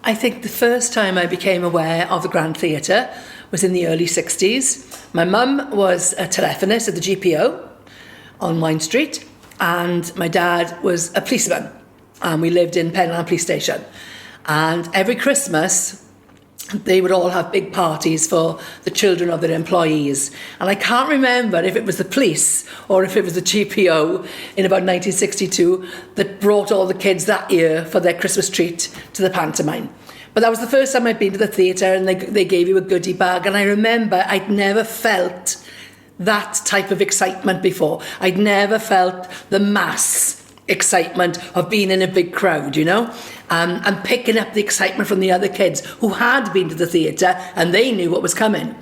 I think the first time I became aware of the Grand Theatre was in the early 60s. My mum was a telephonist at the GPO on Wine Street, and my dad was a policeman, and we lived in Penlan Police Station. And every Christmas, they would all have big parties for the children of their employees. And I can't remember if it was the police or if it was the GPO in about 1962 that brought all the kids that year for their Christmas treat to the pantomime. But that was the first time I'd been to the theatre, and they gave you a goodie bag. And I remember I'd never felt that type of excitement before. I'd never felt the mass excitement of being in a big crowd, you know, and picking up the excitement from the other kids who had been to the theatre and they knew what was coming.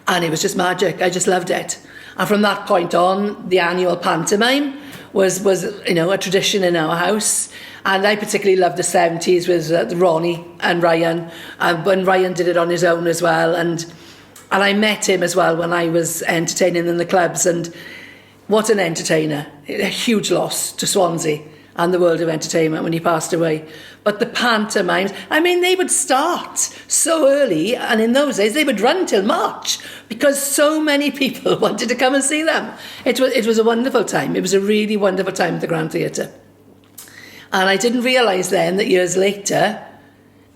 And it was just magic. I just loved it. And from that point on, the annual pantomime was you know, a tradition in our house. And I particularly loved the 70s with Ronnie and Ryan, when Ryan did it on his own as well. And I met him as well when I was entertaining in the clubs, and what an entertainer. A huge loss to Swansea and the world of entertainment when he passed away. But the pantomimes, I mean, they would start so early, and in those days they would run till March because so many people wanted to come and see them. It was a wonderful time. It was a really wonderful time at the Grand Theatre. And I didn't realise then that years later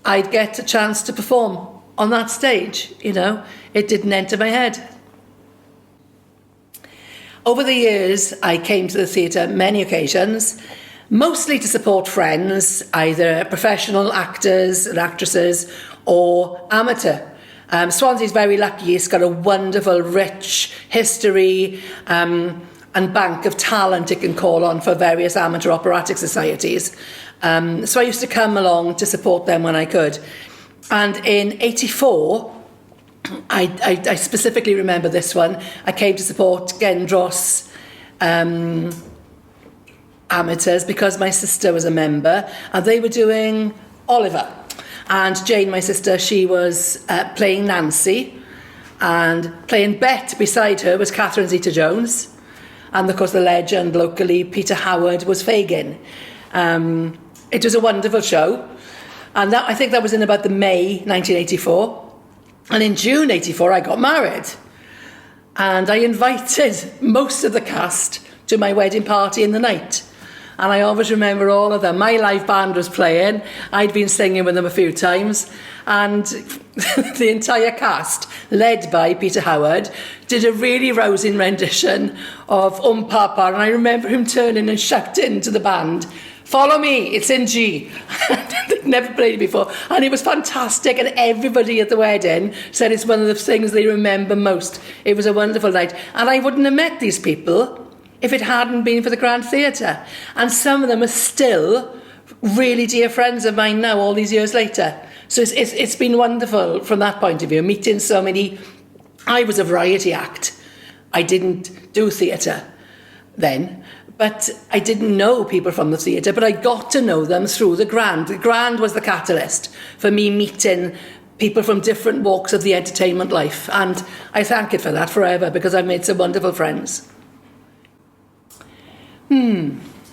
I'd get a chance to perform on that stage, you know. It didn't enter my head. Over the years, I came to the theatre many occasions, mostly to support friends, either professional actors and actresses or amateur. Swansea's very lucky. It's got a wonderful, rich history and bank of talent it can call on for various amateur operatic societies. So I used to come along to support them when I could. And in '84, I specifically remember this one. I came to support Gendros amateurs because my sister was a member, and they were doing Oliver. And Jane, my sister, she was playing Nancy, and playing Bet beside her was Catherine Zeta-Jones. And of course the legend locally, Peter Howard, was Fagin. It was a wonderful show. And I think that was in about the May 1984. And in June 84, I got married. And I invited most of the cast to my wedding party in the night. And I always remember all of them. My live band was playing. I'd been singing with them a few times. And the entire cast, led by Peter Howard, did a really rousing rendition of Papa. And I remember him turning and shouting to the band, "Follow me, it's in G." They'd never played it before. And it was fantastic. And everybody at the wedding said it's one of the things they remember most. It was a wonderful night. And I wouldn't have met these people if it hadn't been for the Grand Theatre. And some of them are still really dear friends of mine now, all these years later. So it's been wonderful from that point of view, meeting so many. I was a variety act. I didn't do theatre then, but I didn't know people from the theatre, but I got to know them through the Grand. The Grand was the catalyst for me meeting people from different walks of the entertainment life. And I thank it for that forever, because I've made some wonderful friends.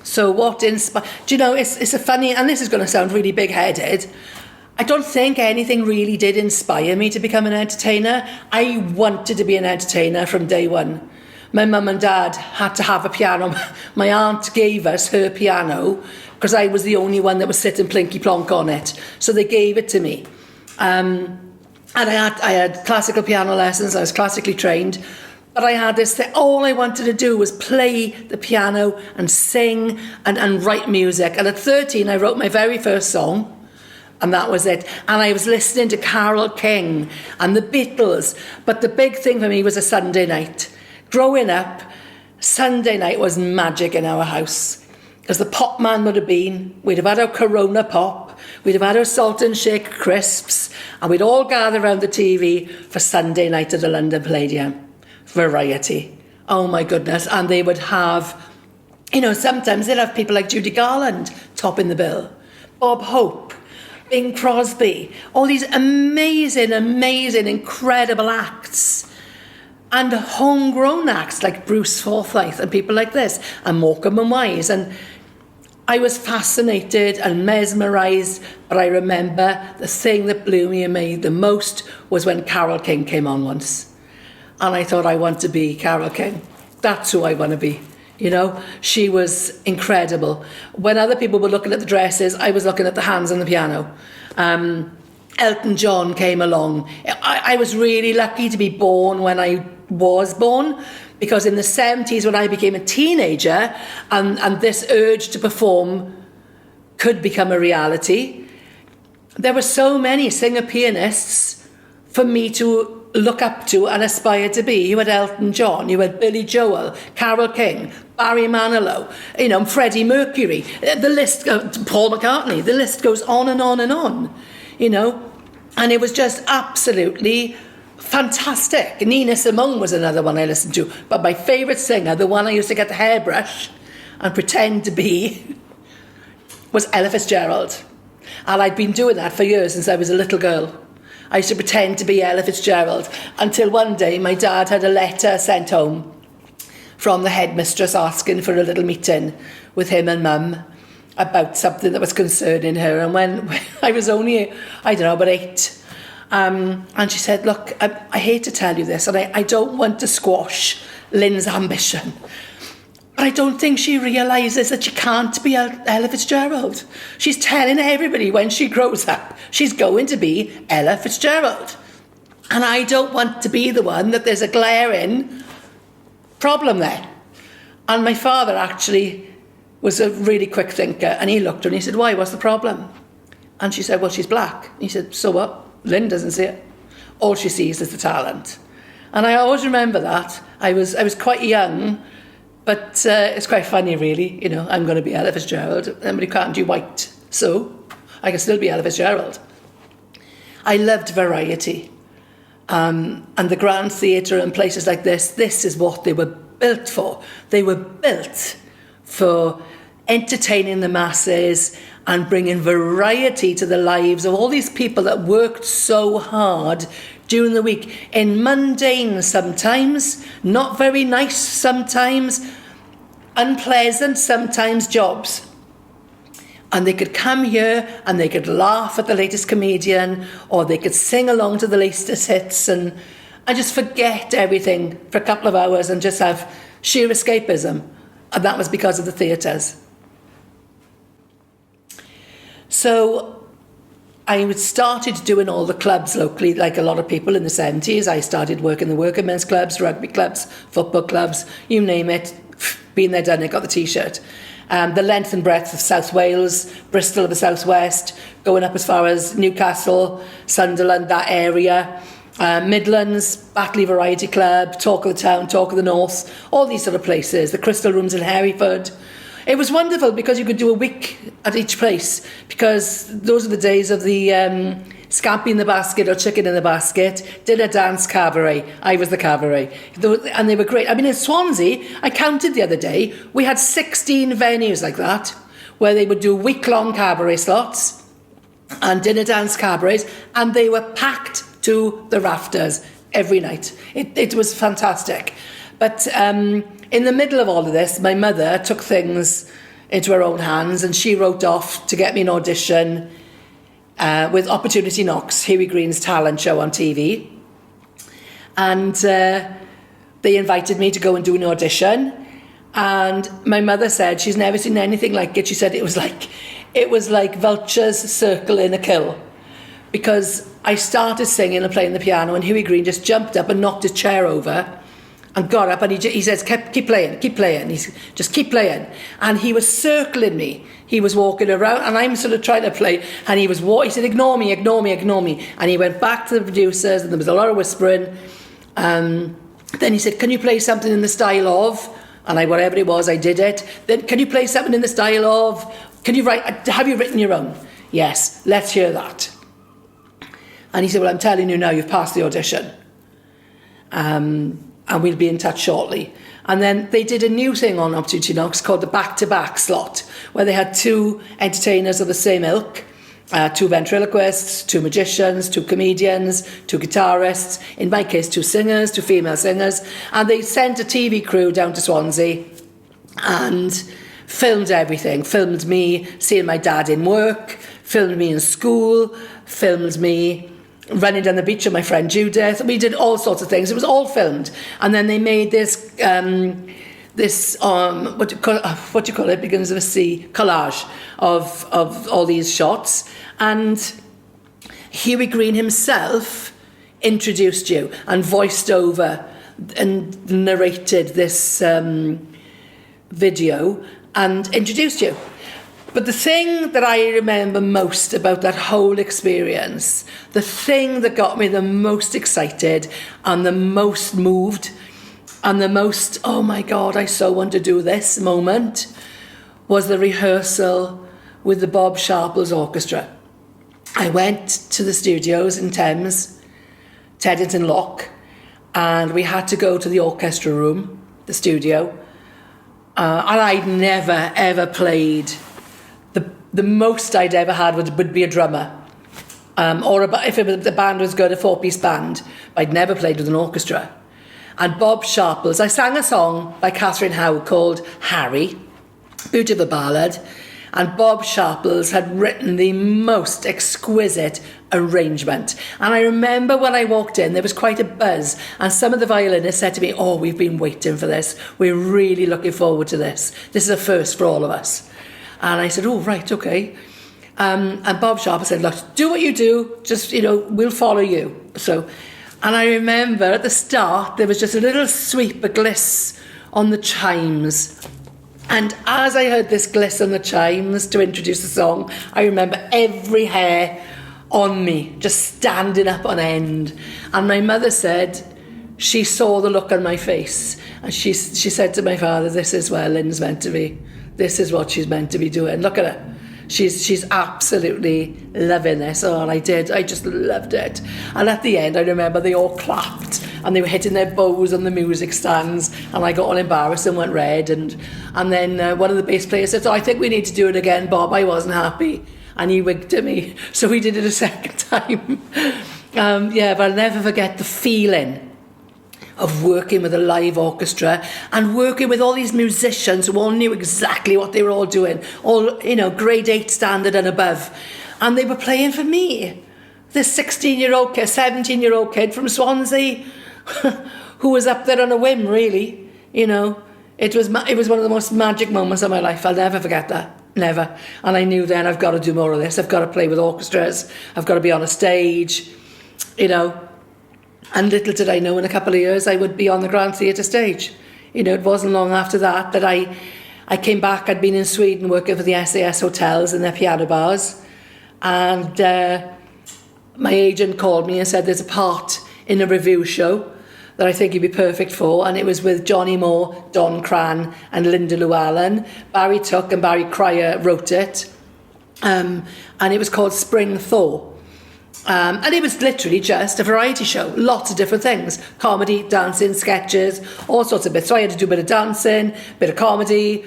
So what inspired... Do you know, it's a funny... And this is going to sound really big-headed. I don't think anything really did inspire me to become an entertainer. I wanted to be an entertainer from day one. My mum and dad had to have a piano. My aunt gave us her piano because I was the only one that was sitting plinky-plonk on it. So they gave it to me. And I had classical piano lessons. I was classically trained. But I had this thing, all I wanted to do was play the piano and sing and write music. And at 13, I wrote my very first song, and that was it. And I was listening to Carole King and the Beatles. But the big thing for me was a Sunday night. Growing up, Sunday night was magic in our house. Because the pop man would have been, we'd have had our Corona pop, we'd have had our salt and shake crisps, and we'd all gather around the TV for Sunday night at the London Palladium. Variety. Oh my goodness. And they would have, you know, sometimes they'd have people like Judy Garland topping the bill, Bob Hope, Bing Crosby, all these amazing, incredible acts. And homegrown acts like Bruce Forsyth and people like this, and Morecambe and Wise. And I was fascinated and mesmerised, but I remember the thing that blew me away the most was when Carole King came on once. And I thought, I want to be Carole King. That's who I want to be. You know, she was incredible. When other people were looking at the dresses, I was looking at the hands on the piano. Elton John came along. I was really lucky to be born when I was born, because in the 70s, when I became a teenager and this urge to perform could become a reality, there were so many singer-pianists for me to look up to and aspire to be. You had Elton John, you had Billy Joel, Carole King, Barry Manilow, you know, Freddie Mercury, the list, Paul McCartney, the list goes on and on and on, you know, and it was just absolutely fantastic. Nina Simone was another one I listened to, but my favourite singer, the one I used to get the hairbrush and pretend to be, was Ella Fitzgerald. And I'd been doing that for years since I was a little girl. I used to pretend to be Ella Fitzgerald until one day my dad had a letter sent home from the headmistress asking for a little meeting with him and Mum about something that was concerning her. And when I was only, I don't know, about 8, and she said, look, I hate to tell you this, and I don't want to squash Lyn's ambition, but I don't think she realises that she can't be Ella Fitzgerald. She's telling everybody when she grows up she's going to be Ella Fitzgerald. And I don't want to be the one that there's a glaring problem there. And my father actually was a really quick thinker, and he looked at her and he said, why, what's the problem? And she said, well, she's black. He said, so what? Lyn doesn't see it. All she sees is the talent. And I always remember that. I was quite young, but it's quite funny, really. You know, I'm going to be Ella Fitzgerald. Somebody can't do white, so I can still be Ella Fitzgerald. I loved variety. And the Grand Theatre and places like this is what they were built for. They were built for entertaining the masses and bringing variety to the lives of all these people that worked so hard during the week in mundane sometimes, not very nice sometimes, unpleasant sometimes jobs. And they could come here and they could laugh at the latest comedian, or they could sing along to the latest hits and just forget everything for a couple of hours and just have sheer escapism. And that was because of the theatres. So I started doing all the clubs locally, like a lot of people in the 70s. I started working the working men's clubs, rugby clubs, football clubs, you name it. Been there, done it, got the T-shirt. The length and breadth of South Wales, Bristol of the South West, going up as far as Newcastle, Sunderland, that area. Midlands, Batley Variety Club, Talk of the Town, Talk of the North, all these sort of places. The Crystal Rooms in Hereford. It was wonderful because you could do a week at each place, because those are the days of the scampi in the basket or chicken in the basket, dinner, dance, cabaret. I was the cabaret. And they were great. I mean, in Swansea, I counted the other day, we had 16 venues like that, where they would do week-long cabaret slots and dinner, dance, cabarets, and they were packed to the rafters every night. It was fantastic. But in the middle of all of this, my mother took things into her own hands, and she wrote off to get me an audition with Opportunity Knocks, Hughie Green's talent show on TV. And they invited me to go and do an audition. And my mother said she's never seen anything like it. She said it was like vultures circling a kill. Because I started singing and playing the piano, and Hughie Green just jumped up and knocked his chair over and got up, and he says, keep playing. He's just keep playing. And he was circling me. He was walking around, and I'm sort of trying to play, and he said, ignore me. And he went back to the producers, and there was a lot of whispering. Then he said, can you play something in the style of, and whatever it was, I did it. Then, can you play something in the style of, have you written your own? Yes, let's hear that. And he said, well, I'm telling you now, you've passed the audition. And we'll be in touch shortly. And then they did a new thing on Opportunity Knocks called the back-to-back slot, where they had 2 entertainers of the same ilk, 2 ventriloquists, 2 magicians, 2 comedians, 2 guitarists, in my case 2 singers, 2 female singers, and they sent a TV crew down to Swansea and filmed everything, filmed me seeing my dad in work, filmed me in school, filmed me running down the beach with my friend Judith. We did all sorts of things. It was all filmed. And then they made this what do you call it, begins with a C, collage of all these shots. And Hughie Green himself introduced you and voiced over and narrated this video and introduced you. But the thing that I remember most about that whole experience, the thing that got me the most excited and the most moved and the most, oh my God, I so want to do this moment, was the rehearsal with the Bob Sharple's orchestra. I went to the studios in Thames, Teddington Lock, and we had to go to the orchestra room, the studio, and I'd never, ever played. The most I'd ever had would be a drummer, if the band was good, a 4-piece band. I'd never played with an orchestra. And Bob Sharple's, I sang a song by Catherine Howe called Harry, beautiful ballad, and Bob Sharple's had written the most exquisite arrangement. And I remember when I walked in, there was quite a buzz, and some of the violinists said to me, oh, we've been waiting for this. We're really looking forward to this. This is a first for all of us. And I said, oh, right, okay. And Bob Sharple said, look, do what you do, just, we'll follow you. And I remember at the start, there was just a little sweep, a gliss on the chimes. And as I heard this gliss on the chimes to introduce the song, I remember every hair on me just standing up on end. And my mother said she saw the look on my face. And she said to my father, this is where Lyn's meant to be. This is what she's meant to be doing. Look at her. She's absolutely loving this. Oh, and I just loved it. And at the end, I remember they all clapped and they were hitting their bows on the music stands, and I got all embarrassed and went red. And then one of the bass players said, oh, I think we need to do it again, Bob. I wasn't happy. And he winked at me. So we did it a second time. But I'll never forget the feeling of working with a live orchestra and working with all these musicians who all knew exactly what they were all doing, all, grade 8 standard and above. And they were playing for me, this 16-year-old kid, 17-year-old kid from Swansea, who was up there on a whim, really. It was one of the most magic moments of my life. I'll never forget that. Never. And I knew then, I've got to do more of this. I've got to play with orchestras. I've got to be on a stage, And little did I know, in a couple of years, I would be on the Grand Theatre stage. It wasn't long after that I came back. I'd been in Sweden working for the SAS hotels and their piano bars. And my agent called me and said, there's a part in a review show that I think you'd be perfect for. And it was with Johnny Moore, Don Cran and Linda Llewellyn. Barry Tuck and Barry Cryer wrote it. And it was called Spring Thaw. And it was literally just a variety show, lots of different things, comedy, dancing, sketches, all sorts of bits. So I had to do a bit of dancing, a bit of comedy,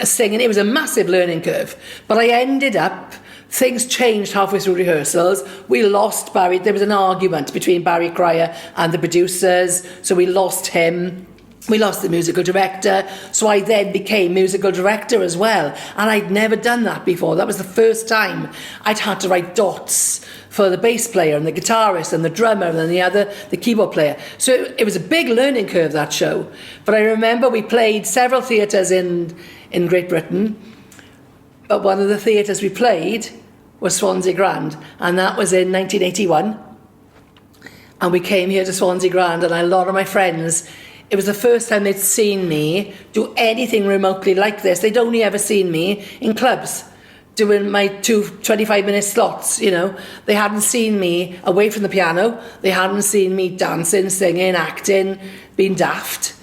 singing. It was a massive learning curve. But I ended up, things changed halfway through rehearsals. We lost Barry. There was an argument between Barry Cryer and the producers, so we lost him. We lost the musical director, so I then became musical director as well. And I'd never done that before. That was the first time I'd had to write dots for the bass player and the guitarist and the drummer and then the keyboard player. So it was a big learning curve, that show. But I remember we played several theatres in Great Britain, but one of the theatres we played was Swansea Grand, and that was in 1981. And we came here to Swansea Grand, and a lot of my friends, it was the first time they'd seen me do anything remotely like this. They'd only ever seen me in clubs, doing my 2 25-minute slots, They hadn't seen me away from the piano. They hadn't seen me dancing, singing, acting, being daft.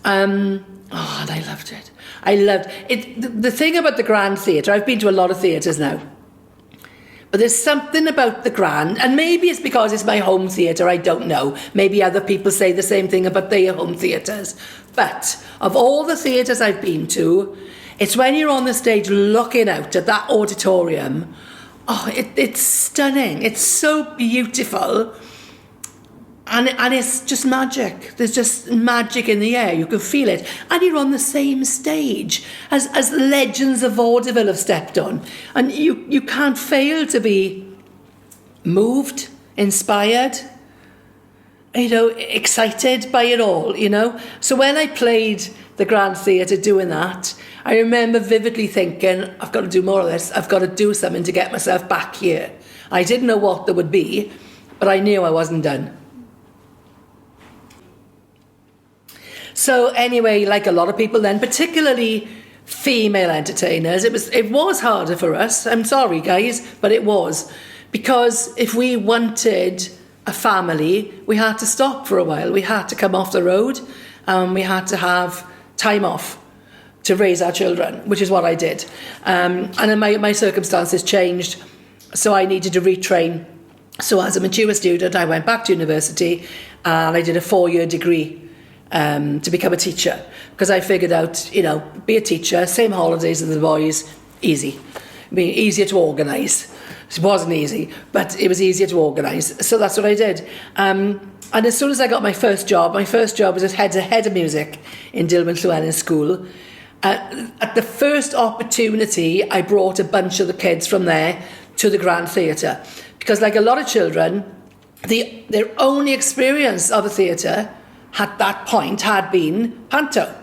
And I loved it. I loved it. The thing about the Grand Theatre, I've been to a lot of theatres now, but there's something about the Grand, and maybe it's because it's my home theatre, I don't know. Maybe other people say the same thing about their home theatres. But of all the theatres I've been to, it's when you're on the stage looking out at that auditorium, it's stunning. It's so beautiful. And it's just magic. There's just magic in the air. You can feel it. And you're on the same stage as legends of vaudeville have stepped on. And you can't fail to be moved, inspired, excited by it all, So when I played the Grand Theatre doing that, I remember vividly thinking, I've got to do more of this. I've got to do something to get myself back here. I didn't know what there would be, but I knew I wasn't done. So anyway, like a lot of people then, particularly female entertainers, it was harder for us. I'm sorry, guys, but it was. Because if we wanted a family, we had to stop for a while. We had to come off the road. We had to have time off to raise our children, which is what I did. And then my circumstances changed, so I needed to retrain. So as a mature student, I went back to university and I did a 4-year degree to become a teacher, because I figured out, be a teacher, same holidays as the boys, easy. Easier to organise. It wasn't easy, but it was easier to organise. So that's what I did. And as soon as I got my first job was as head of music in Dilwyn Llewellyn School. At the first opportunity, I brought a bunch of the kids from there to the Grand Theatre. Because like a lot of children, their only experience of a theatre at that point had been panto.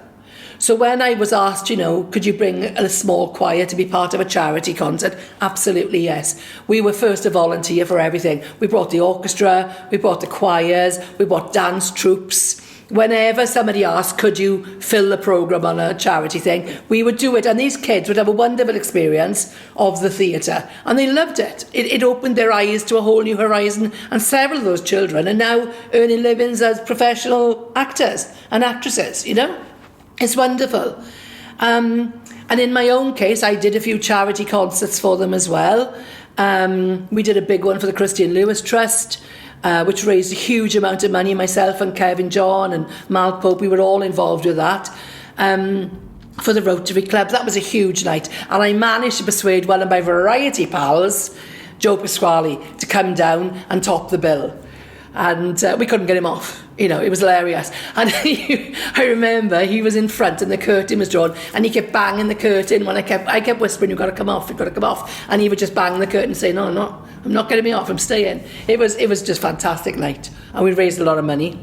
So when I was asked, could you bring a small choir to be part of a charity concert? Absolutely, yes. We were first to volunteer for everything. We brought the orchestra, we brought the choirs, we brought dance troupes. Whenever somebody asked, could you fill the programme on a charity thing, we would do it. And these kids would have a wonderful experience of the theatre. And they loved it. It opened their eyes to a whole new horizon. And several of those children are now earning livings as professional actors and actresses, It's wonderful. And in my own case, I did a few charity concerts for them as well. We did a big one for the Christian Lewis Trust, which raised a huge amount of money. Myself and Kevin John and Mal Pope, we were all involved with that. For the Rotary Club, that was a huge night. And I managed to persuade one of my variety pals, Joe Pasquale, to come down and top the bill. And we couldn't get him off. It was hilarious. And I remember he was in front and the curtain was drawn and he kept banging the curtain when I kept whispering, you've got to come off, you've got to come off. And he would just bang the curtain and say, no, I'm not getting me off, I'm staying. It was just a fantastic night. And we raised a lot of money.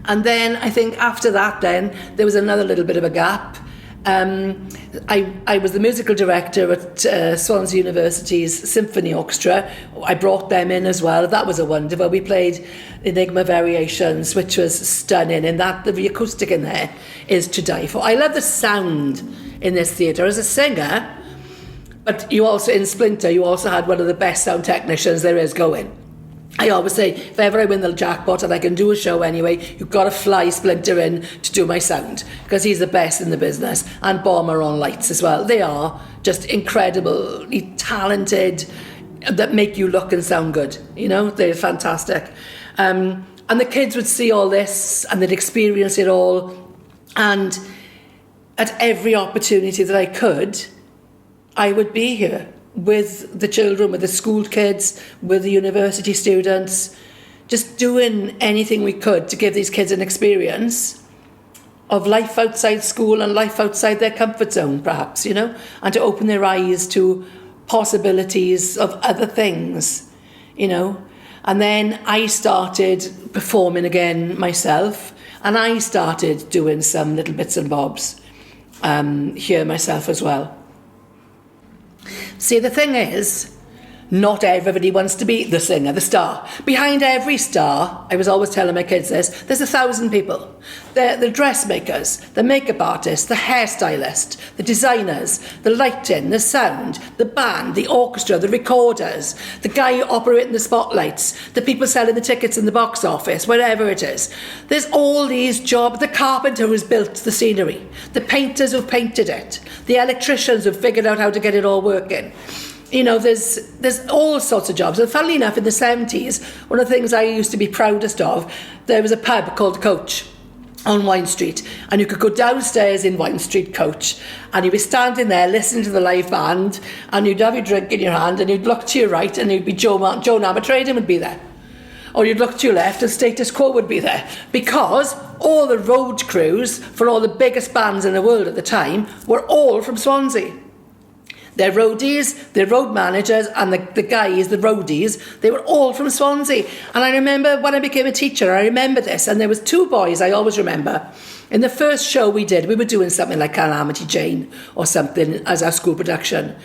And then I think after that then, there was another little bit of a gap. I was the musical director at Swansea University's Symphony Orchestra. I brought them in as well. That was a wonderful. We played Enigma Variations, which was stunning, and the acoustic in there is to die for. I love the sound in this theatre. As a singer, but you also, in Splinter, you also had one of the best sound technicians there is going. I always say, if ever I win the jackpot and I can do a show anyway, you've got to fly Splinter in to do my sound, because he's the best in the business. And Bomber on lights as well. They are just incredibly talented, that make you look and sound good. They're fantastic. And the kids would see all this and they'd experience it all. And at every opportunity that I could, I would be here with the children, with the school kids, with the university students, just doing anything we could to give these kids an experience of life outside school and life outside their comfort zone, perhaps, and to open their eyes to possibilities of other things, And then I started performing again myself, and I started doing some little bits and bobs here myself as well. See, the thing is, not everybody wants to be the singer, the star. Behind every star, I was always telling my kids this, there's 1,000 people. The dressmakers, the makeup artists, the hairstylist, the designers, the lighting, the sound, the band, the orchestra, the recorders, the guy operating the spotlights, the people selling the tickets in the box office, wherever it is. There's all these jobs. The carpenter who's built the scenery, the painters who've painted it, the electricians who've figured out how to get it all working. There's all sorts of jobs. And funnily enough, in the 70s, one of the things I used to be proudest of, there was a pub called Coach on Wine Street, and you could go downstairs in Wine Street Coach, and you'd be standing there listening to the live band, and you'd have your drink in your hand, and you'd look to your right, and you'd be Joe Namatrading would be there. or you'd look to your left and status quo would be there, because all the road crews for all the biggest bands in the world at the time were all from Swansea. Their roadies, their road managers, and the guys, the roadies, they were all from Swansea. And I remember when I became a teacher, I remember this, and there was 2 boys I always remember. In the first show we did, we were doing something like Calamity Jane or something as our school production.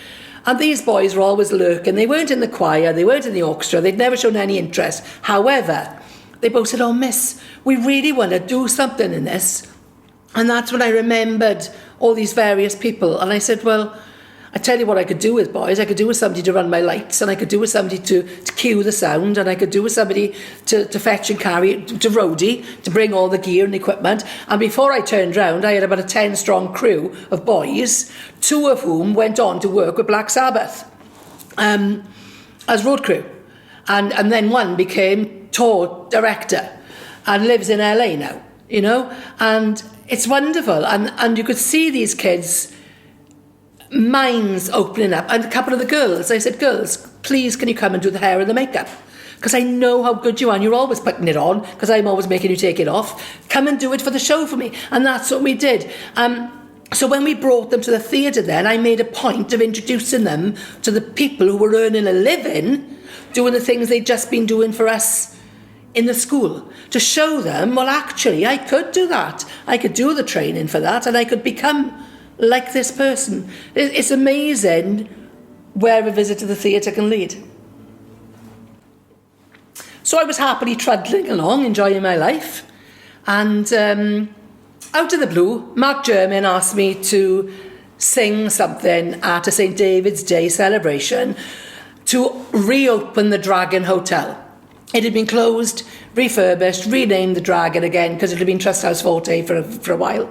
And these boys were always lurking. They weren't in the choir, they weren't in the orchestra, they'd never shown any interest. However, they both said, "Oh, miss, we really want to do something in this." And that's when I remembered all these various people. And I said, well, I tell you what I could do with boys. I could do with somebody to run my lights, and I could do with somebody to cue the sound, and I could do with somebody to fetch and carry, to roadie, to bring all the gear and equipment. And before I turned round, I had about a 10-strong crew of boys, 2 of whom went on to work with Black Sabbath as road crew. And then one became tour director and lives in LA now, you know. And it's wonderful. And you could see these kids' minds opening up. And a couple of the girls, I said, "Girls, please can you come and do the hair and the makeup? Because I know how good you are, and you're always putting it on, because I'm always making you take it off. Come and do it for the show for me." And that's what we did. So when we brought them to the theatre then, I made a point of introducing them to the people who were earning a living doing the things they'd just been doing for us in the school, to show them, well, actually, I could do that. I could do the training for that, and I could become like this person. It's amazing where a visit to the theatre can lead. So I was happily trundling along, enjoying my life, and out of the blue, Mark Jermyn asked me to sing something at a St David's Day celebration to reopen the Dragon Hotel. It had been closed, refurbished, renamed the Dragon again, because it had been Trust House Forte for a while.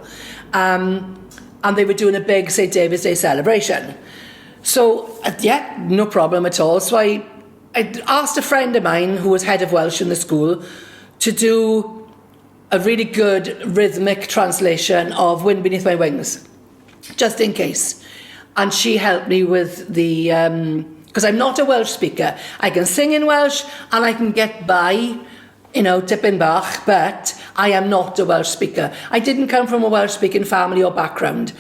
And they were doing a big St David's Day celebration. So, yeah, no problem at all. So I asked a friend of mine who was head of Welsh in the school to do a really good rhythmic translation of Wind Beneath My Wings, just in case. And she helped me with the... because I'm not a Welsh speaker. I can sing in Welsh and I can get by, you know, tipping Bach, but I am not a Welsh speaker. I didn't come from a Welsh-speaking family or background.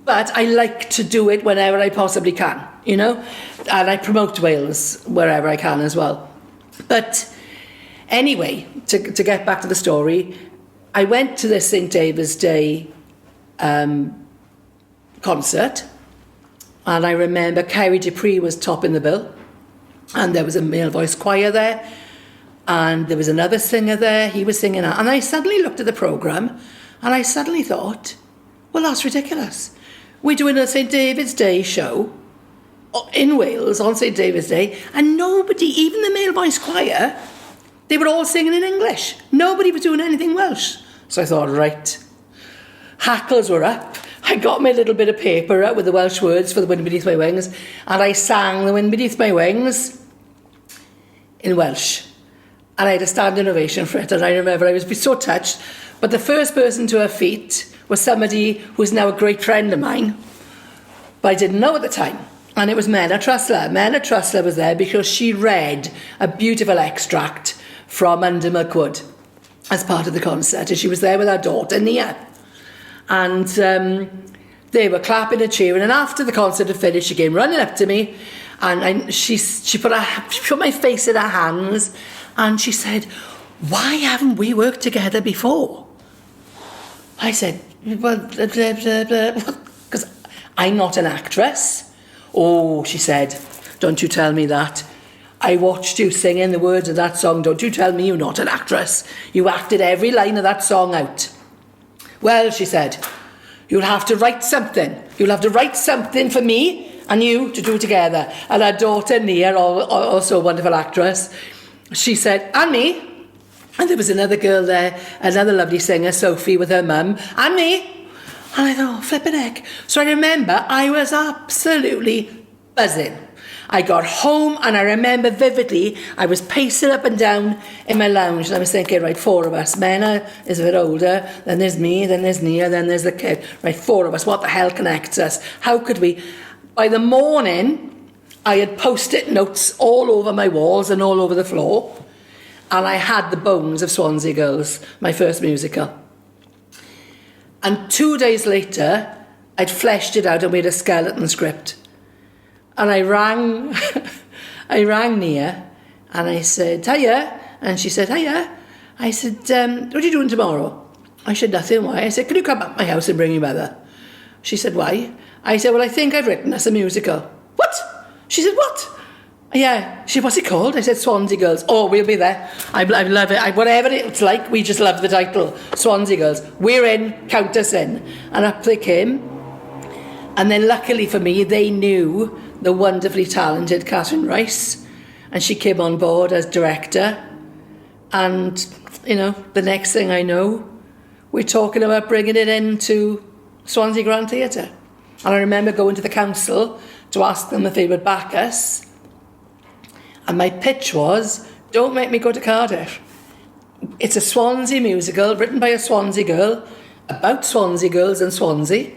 But I like to do it whenever I possibly can, you know? And I promote Wales wherever I can as well. But anyway, to get back to the story, I went to this St David's Day concert, and I remember Kerry Dupree was topping the bill, and there was a male voice choir there, and there was another singer there. He was singing out, and I suddenly looked at the programme, and I suddenly thought, well, that's ridiculous. We're doing a St David's Day show in Wales on St David's Day, and nobody, even the male voice choir, they were all singing in English. Nobody was doing anything Welsh. So I thought, right, hackles were up. I got my little bit of paper out with the Welsh words for the Wind Beneath My Wings, and I sang the Wind Beneath My Wings in Welsh. And I had a standing ovation for it, and I remember I was so touched. But the first person to her feet was somebody who's now a great friend of mine, but I didn't know at the time. And it was Menna Trussler. Menna Trussler was there because she read a beautiful extract from Under Milkwood as part of the concert, and she was there with her daughter, Nia. And they were clapping and cheering, and after the concert had finished, she came running up to me, and she put my face in her hands, and she said, "Why haven't we worked together before?" I said, well, because I'm not an actress. "Oh," she said, "don't you tell me that. I watched you singing the words of that song. Don't you tell me you're not an actress. You acted every line of that song out." "Well," she said, "you'll have to write something. You'll have to write something for me and you to do together." And her daughter, Nia, also a wonderful actress, she said, "And me." And there was another girl there, another lovely singer, Sophie, with her mum, "And me." And I thought, oh, flipping heck. So I remember I was absolutely buzzing. I got home, and I remember vividly, I was pacing up and down in my lounge, and I was thinking, right, 4 of us. Menna is a bit older, then there's me, then there's Nia, then there's the kid. Right, 4 of us. What the hell connects us? How could we? By the morning, I had post-it notes all over my walls and all over the floor, and I had the bones of Swansea Girls, my first musical. And 2 days later, I'd fleshed it out and made a skeleton script. And I rang Nia, and I said, hiya. And she said, hiya. I said, what are you doing tomorrow? I said, nothing. Why? I said, can you come up my house and bring your mother? She said, why? I said, well, I think I've written us a musical. What? She said, what? Yeah. She said, what's it called? I said, Swansea Girls. Oh, we'll be there. I love it. Whatever it's like, we just love the title. Swansea Girls. We're in, count us in. And up they came. And then luckily for me, they knew the wonderfully talented Catherine Rice. And she came on board as director. And, you know, the next thing I know, we're talking about bringing it into Swansea Grand Theatre. And I remember going to the council to ask them if they would back us. And my pitch was, don't make me go to Cardiff. It's a Swansea musical written by a Swansea girl about Swansea girls and Swansea.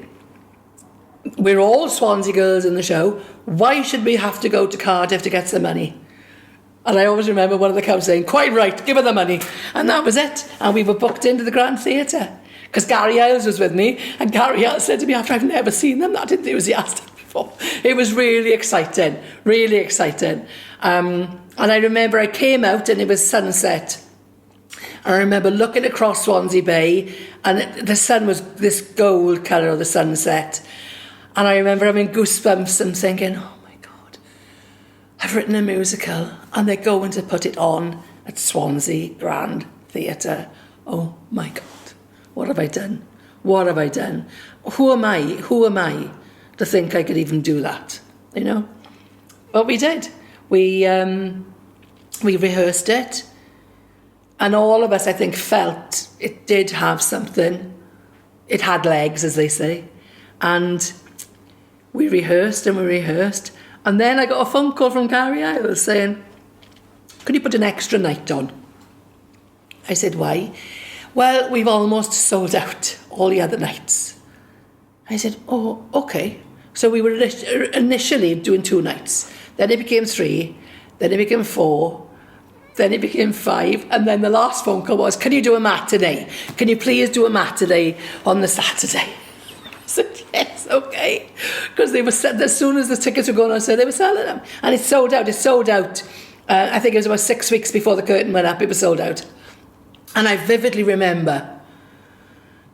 We're all Swansea girls in the show. Why should we have to go to Cardiff to get some money? And I always remember one of the cows saying, quite right, give her the money. And that was it. And we were booked into the Grand Theatre. Because Gary Isles was with me. And Gary Isles said to me after, I've never seen them that enthusiastic before. It was really exciting, really exciting. And I remember I came out and it was sunset. And I remember looking across Swansea Bay and the sun was this gold colour of the sunset. And I remember having goosebumps and thinking, oh my God, I've written a musical and they're going to put it on at Swansea Grand Theatre. Oh my God, what have I done? What have I done? Who am I to think I could even do that, you know? But we did. We rehearsed it, and all of us, I think, felt it did have something. It had legs, as they say. And we rehearsed and we rehearsed. And then I got a phone call from Gary Isles saying, could you put an extra night on? I said, why? Well, we've almost sold out all the other nights. I said, oh, okay. So we were initially doing 2 nights. Then it became 3. Then it became 4. Then it became 5. And then the last phone call was, can you do a matinee? Can you please do a matinee on the Saturday? I said, yes, okay. Because they were as soon as the tickets were going on sale, they were selling them. And it sold out. It sold out. I think it was about 6 weeks before the curtain went up. It was sold out. And I vividly remember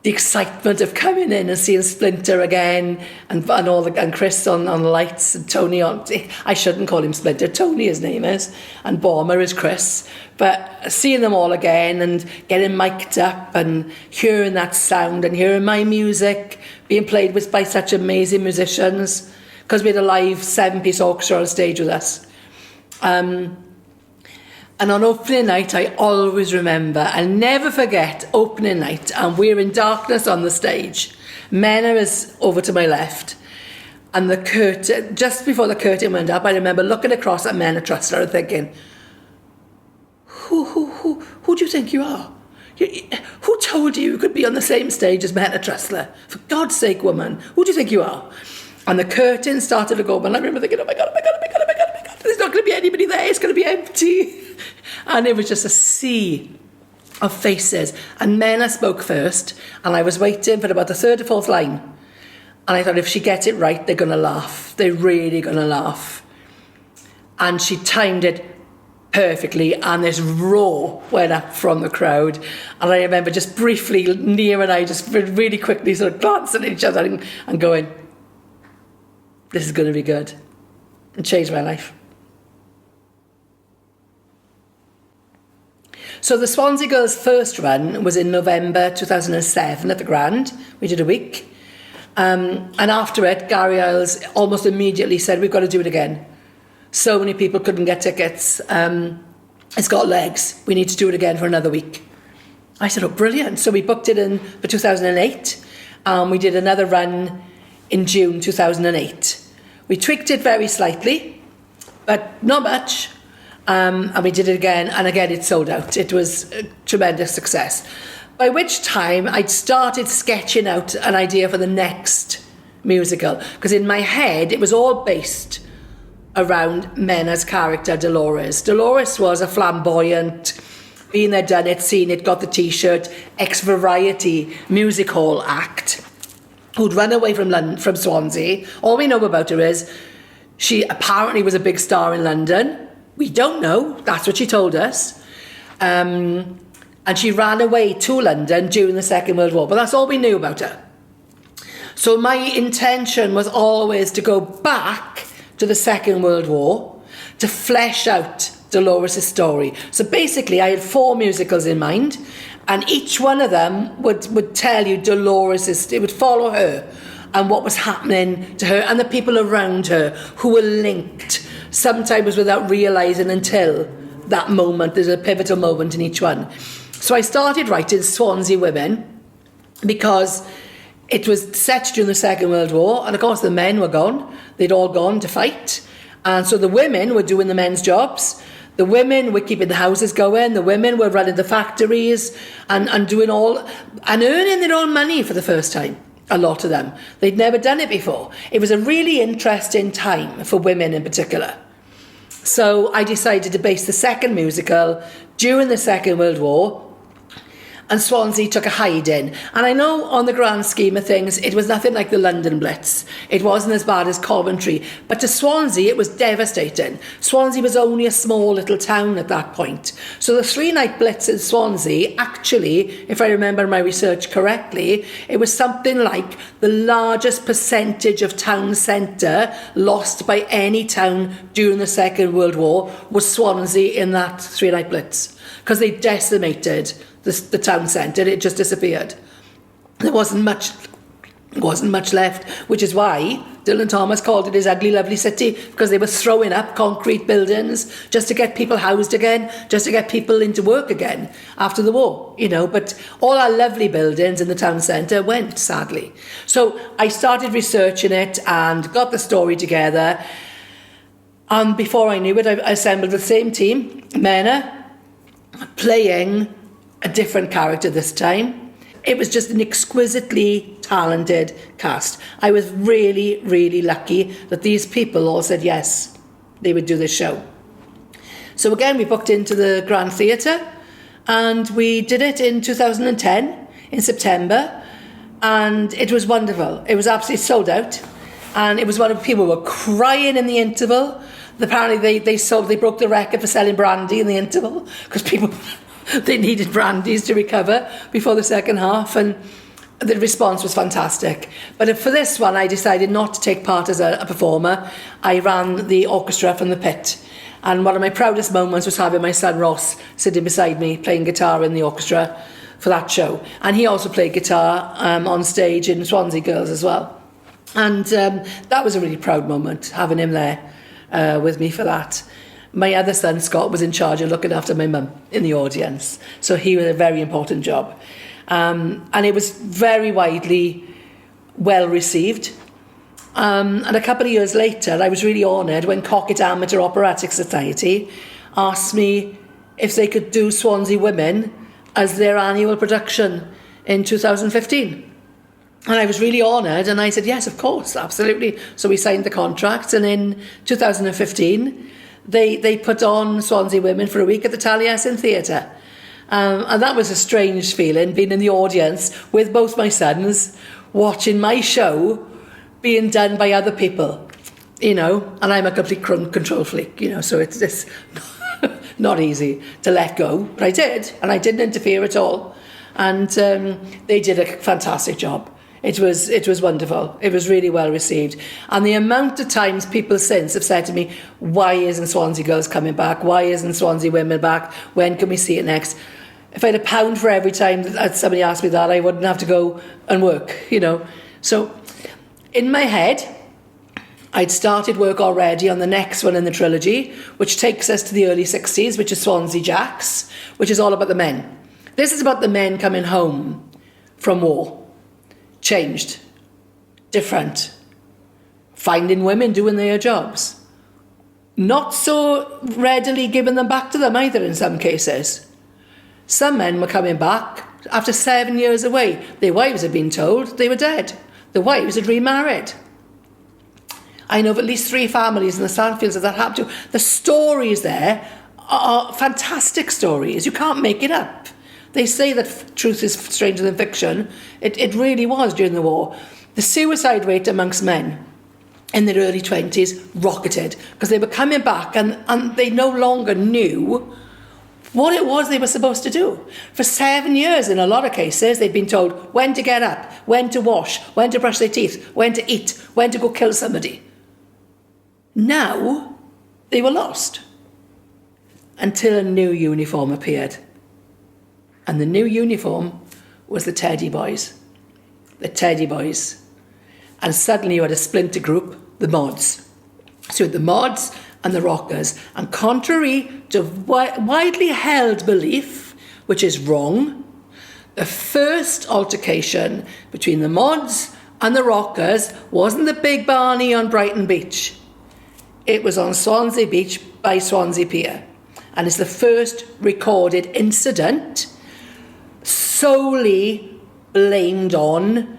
the excitement of coming in and seeing Splinter again and Chris on the lights and Tony on. I shouldn't call him Splinter. Tony, his name is, and Bomber is Chris. But seeing them all again and getting mic'd up and hearing that sound and hearing my music being played with by such amazing musicians, because we had a live 7-piece orchestra on stage with us. And on opening night, I always remember, I'll never forget opening night, and we're in darkness on the stage. Menna is over to my left, and the curtain, just before the curtain went up, I remember looking across at Menna Trustler and thinking, who do you think you are? Who told you could be on the same stage as Menna Trustler? For God's sake, woman, who do you think you are? And the curtain started to go up, and I remember thinking, oh my God, there's not going to be anybody there, it's going to be empty. And it was just a sea of faces. And Menna spoke first, and I was waiting for about the 3rd or 4th line. And I thought, if she gets it right, they're going to laugh. They're really going to laugh. And she timed it perfectly, and this roar went up from the crowd. And I remember just briefly, Nia and I just really quickly sort of glancing at each other and going, this is going to be good. It changed my life. So the Swansea Girls' first run was in November 2007 at the Grand. We did a week. And after it, Gary Isles almost immediately said, we've got to do it again. So many people couldn't get tickets. It's got legs. We need to do it again for another week. I said, oh, brilliant. So we booked it in for 2008. We did another run in June 2008. We tweaked it very slightly, but not much. And we did it again, and again it sold out. It was a tremendous success. By which time I'd started sketching out an idea for the next musical, because in my head it was all based around Mena's character, Dolores. Dolores was a flamboyant, been there, done it, seen it, got the T-shirt, ex-Variety music hall act who'd run away from Swansea. All we know about her is she apparently was a big star in London. We don't know. That's what she told us. And she ran away to London during the Second World War. But that's all we knew about her. So my intention was always to go back to the Second World War to flesh out Dolores' story. So basically, I had 4 musicals in mind, and each one of them would tell you Dolores', it would follow her and what was happening to her and the people around her who were linked, sometimes without realising until that moment. There's a pivotal moment in each one. So I started writing Swansea Women because it was set during the Second World War, and of course the men were gone. They'd all gone to fight. And so the women were doing the men's jobs. The women were keeping the houses going. The women were running the factories and doing all, and earning their own money for the first time, a lot of them. They'd never done it before. It was a really interesting time for women in particular. So I decided to base the second musical during the Second World War, and Swansea took a hiding. And I know on the grand scheme of things, it was nothing like the London Blitz. It wasn't as bad as Coventry. But to Swansea, it was devastating. Swansea was only a small little town at that point. So the 3-night Blitz in Swansea, actually, if I remember my research correctly, it was something like the largest percentage of town centre lost by any town during the Second World War was Swansea in that 3-night Blitz. Because they decimated the town centre. It just disappeared. There wasn't much left, which is why Dylan Thomas called it his ugly, lovely city, because they were throwing up concrete buildings just to get people housed again, just to get people into work again after the war, you know. But all our lovely buildings in the town centre went, sadly. So I started researching it and got the story together. And before I knew it, I assembled the same team, Mena, playing a different character this time. It was just an exquisitely talented cast. I was really, really lucky that these people all said yes, they would do this show. So again, we booked into the Grand Theatre, and we did it in 2010, in September, and it was wonderful. It was absolutely sold out, and it was one of people were crying in the interval. Apparently they broke the record for selling brandy in the interval, because people they needed brandies to recover before the second half, and the response was fantastic. But for this one, I decided not to take part as a performer. I ran the orchestra from the pit, and one of my proudest moments was having my son Ross sitting beside me playing guitar in the orchestra for that show, and he also played guitar on stage in Swansea Girls as well, and that was a really proud moment, having him there with me for that. My other son, Scott, was in charge of looking after my mum in the audience. So he was a very important job. And it was very widely well received. And a couple of years later, I was really honoured when Cocket Amateur Operatic Society asked me if they could do Swansea Women as their annual production in 2015. And I was really honoured, and I said, yes, of course, absolutely. So we signed the contract, and in 2015... They put on Swansea Women for a week at the Taliesin Theatre. And that was a strange feeling, being in the audience with both my sons, watching my show being done by other people, you know, and I'm a complete control freak, you know, so it's not easy to let go. But I did, and I didn't interfere at all. And they did a fantastic job. It was wonderful. It was really well received. And the amount of times people since have said to me, why isn't Swansea Girls coming back? Why isn't Swansea Women back? When can we see it next? If I had £1 for every time that somebody asked me that, I wouldn't have to go and work, you know. So in my head, I'd started work already on the next one in the trilogy, which takes us to the early 60s, which is Swansea Jacks, which is all about the men. This is about the men coming home from war. Changed, different, finding women doing their jobs, not so readily giving them back to them either in some cases. Some men were coming back after 7 years away. Their wives had been told they were dead. The wives had remarried. I know of at least 3 families in the Sandfields that happened to. The stories there are fantastic stories. You can't make it up. They say that truth is stranger than fiction. It really was during the war. The suicide rate amongst men in their early 20s rocketed because they were coming back and they no longer knew what it was they were supposed to do. For 7 years, in a lot of cases, they'd been told when to get up, when to wash, when to brush their teeth, when to eat, when to go kill somebody. Now, they were lost until a new uniform appeared. And the new uniform was the Teddy Boys. The Teddy Boys. And suddenly you had a splinter group, the Mods. So the Mods and the Rockers. And contrary to widely held belief, which is wrong, the first altercation between the Mods and the Rockers wasn't the Big Barney on Brighton Beach. It was on Swansea Beach by Swansea Pier. And it's the first recorded incident solely blamed on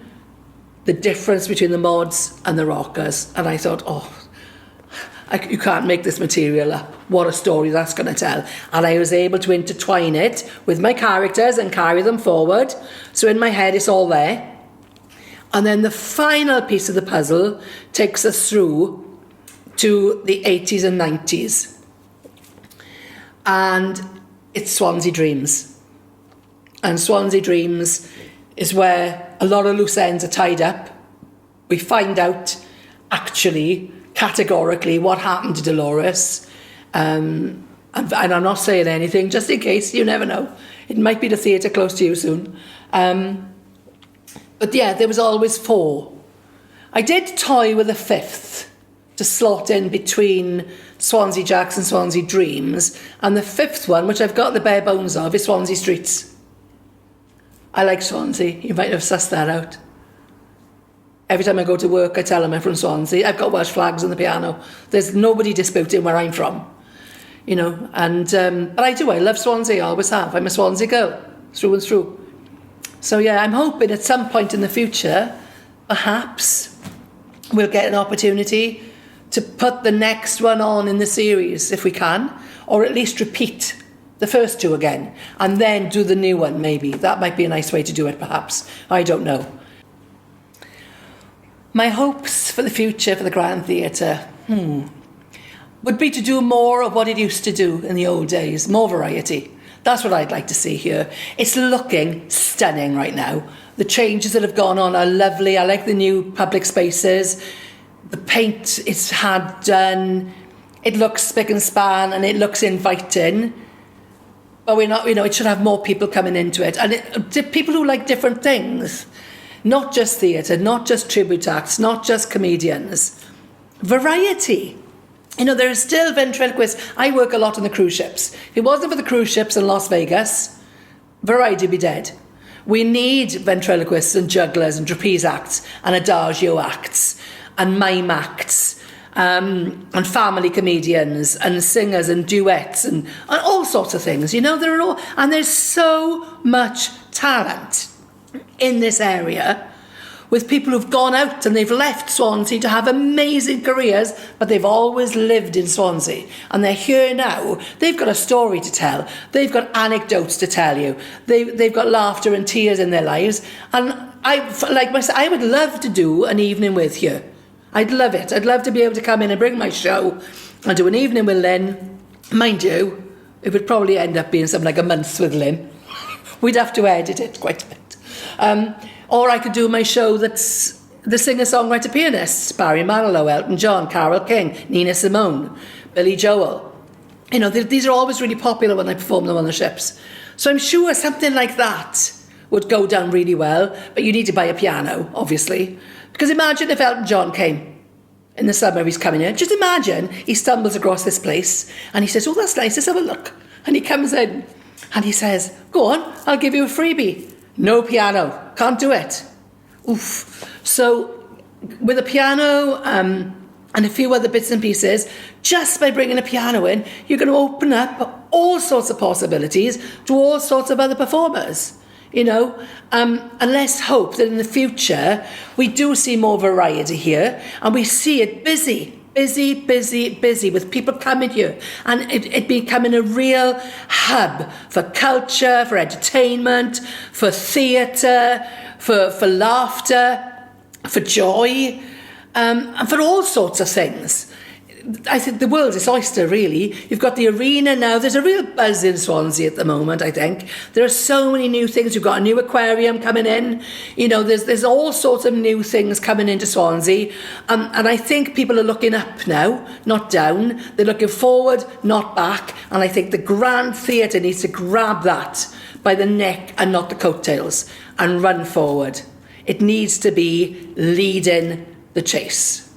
the difference between the Mods and the Rockers. And I thought, you can't make this material up. What a story that's going to tell. And I was able to intertwine it with my characters and carry them forward. So in my head, it's all there. And then the final piece of the puzzle takes us through to the 80s and 90s. And it's Swansea Dreams. And Swansea Dreams is where a lot of loose ends are tied up. We find out, actually, categorically, what happened to Dolores. And I'm not saying anything, just in case, you never know. It might be the theatre close to you soon. But yeah, there was always 4. I did toy with a 5th to slot in between Swansea Jacks and Swansea Dreams. And the 5th one, which I've got the bare bones of, is Swansea Streets. I like Swansea. You might have sussed that out. Every time I go to work, I tell them I'm from Swansea. I've got Welsh flags on the piano. There's nobody disputing where I'm from, you know. And but I do. I love Swansea. I always have. I'm a Swansea girl, through and through. So yeah, I'm hoping at some point in the future, perhaps we'll get an opportunity to put the next one on in the series if we can, or at least repeat the first 2 again, and then do the new one, maybe. That might be a nice way to do it, perhaps. I don't know. My hopes for the future for the Grand Theatre would be to do more of what it used to do in the old days, more variety. That's what I'd like to see here. It's looking stunning right now. The changes that have gone on are lovely. I like the new public spaces. The paint it's had done. It looks spick and span and it looks inviting. But we're not, it should have more people coming into it. And people who like different things. Not just theatre, not just tribute acts, not just comedians. Variety. There are still ventriloquists. I work a lot on the cruise ships. If it wasn't for the cruise ships in Las Vegas, variety would be dead. We need ventriloquists and jugglers and trapeze acts and adagio acts and mime acts and family comedians and singers and duets and all sorts of things. And there's so much talent in this area with people who've gone out and they've left Swansea to have amazing careers, but they've always lived in Swansea and they're here now. They've got a story to tell. They've got anecdotes to tell you. They've got laughter and tears in their lives. And I would love to do an evening with you. I'd love it. I'd love to be able to come in and bring my show and do an evening with Lyn. Mind you, it would probably end up being something like a month with Lyn. We'd have to edit it quite a bit. Or I could do my show that's the singer-songwriter pianists, Barry Manilow, Elton John, Carole King, Nina Simone, Billy Joel. These are always really popular when I perform them on the ships. So I'm sure something like that would go down really well, but you need to buy a piano, obviously. Because imagine if Elton John came in the summer, he's coming in. Just imagine he stumbles across this place and he says, "Oh, that's nice, let's have a look." And he comes in and he says, "Go on, I'll give you a freebie." No piano, can't do it. Oof. So with a piano and a few other bits and pieces, just by bringing a piano in, you're going to open up all sorts of possibilities to all sorts of other performers. you know. And let's hope that in the future we do see more variety here, and we see it busy with people coming here, and it becoming a real hub for culture, for entertainment, for theatre, for laughter, for joy, and for all sorts of things. I think the world is oyster, really. You've got the arena now. There's a real buzz in Swansea at the moment, I think. There are so many new things. You've got a new aquarium coming in. You know, there's all sorts of new things coming into Swansea. And I think people are looking up now, not down. They're looking forward, not back. And I think the Grand Theatre needs to grab that by the neck and not the coattails and run forward. It needs to be leading the chase.